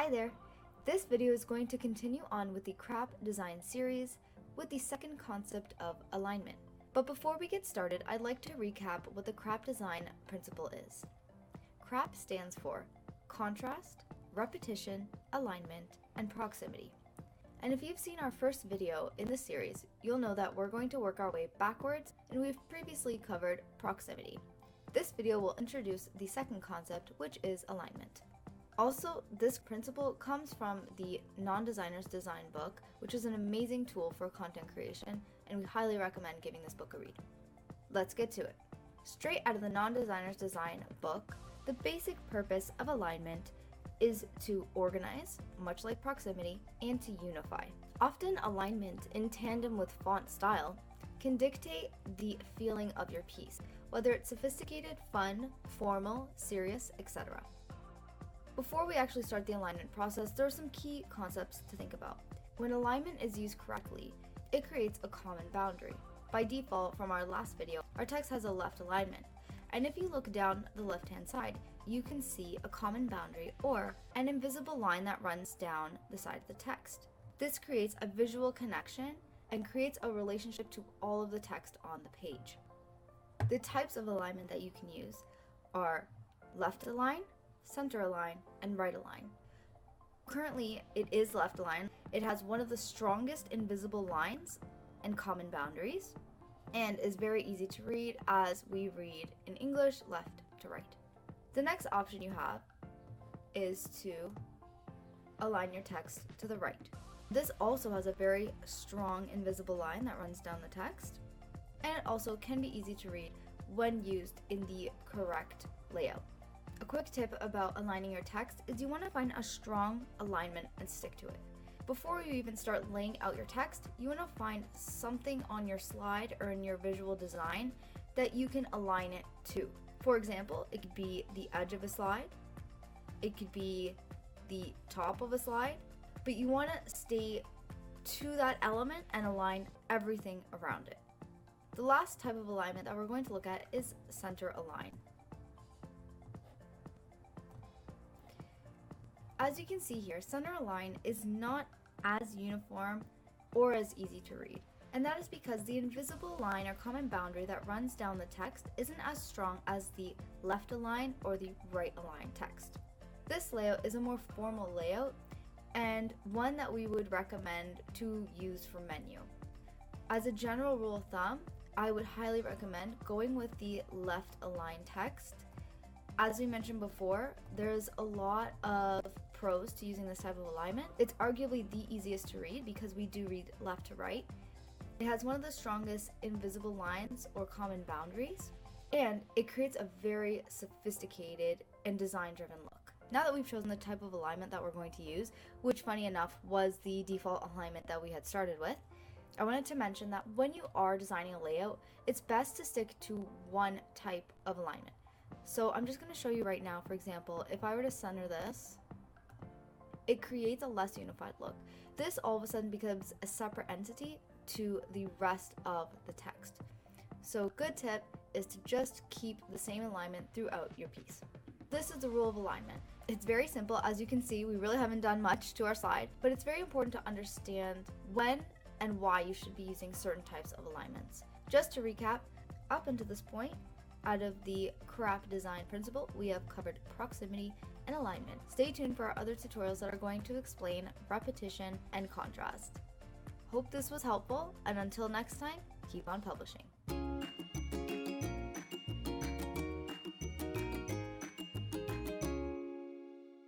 Hi there! This video is going to continue on with the crap design series with the second concept of alignment. But before we get started, I'd like to recap what the crap design principle is. CRAP stands for contrast, repetition, alignment, and proximity. And if you've seen our first video in the series, you'll know that we're going to work our way backwards, and we've previously covered proximity. This video will introduce the second concept, which is alignment. Also, this principle comes from the Non-Designer's Design book, which is an amazing tool for content creation, and we highly recommend giving this book a read. Let's get to it. Straight out of the Non-Designer's Design book, the basic purpose of alignment is to organize, much like proximity, and to unify. Often, alignment in tandem with font style can dictate the feeling of your piece, whether it's sophisticated, fun, formal, serious, etc. Before we actually start the alignment process, there are some key concepts to think about. When alignment is used correctly, it creates a common boundary. By default, from our last video, our text has a left alignment. And if you look down the left-hand side, you can see a common boundary or an invisible line that runs down the side of the text. This creates a visual connection and creates a relationship to all of the text on the page. The types of alignment that you can use are left align, center align, and right align. Currently, it is left align. It has one of the strongest invisible lines and common boundaries, and is very easy to read as we read in English left to right. The next option you have is to align your text to the right. This also has a very strong invisible line that runs down the text, and it also can be easy to read when used in the correct layout. A quick tip about aligning your text is you want to find a strong alignment and stick to it. Before you even start laying out your text, you want to find something on your slide or in your visual design that you can align it to. For example, it could be the edge of a slide, it could be the top of a slide, but you want to stay to that element and align everything around it. The last type of alignment that we're going to look at is center align. As you can see here, center align is not as uniform or as easy to read. And that is because the invisible line or common boundary that runs down the text isn't as strong as the left align or the right align text. This layout is a more formal layout and one that we would recommend to use for menu. As a general rule of thumb, I would highly recommend going with the left align text. As we mentioned before, there's a lot of pros to using this type of alignment. It's arguably the easiest to read because we do read left to right. It has one of the strongest invisible lines or common boundaries, and it creates a very sophisticated and design-driven look. Now that we've chosen the type of alignment that we're going to use, which funny enough was the default alignment that we had started with, I wanted to mention that when you are designing a layout, it's best to stick to one type of alignment. So I'm just going to show you right now, for example, if I were to center this, it creates a less unified look. This all of a sudden becomes a separate entity to the rest of the text. So good tip is to just keep the same alignment throughout your piece. This is the rule of alignment. It's very simple. As you can see, we really haven't done much to our slide, but it's very important to understand when and why you should be using certain types of alignments. Just to recap, up until this point, out of the crap design principle, we have covered proximity and alignment. Stay tuned for our other tutorials that are going to explain repetition and contrast. Hope this was helpful, and until next time, keep on publishing.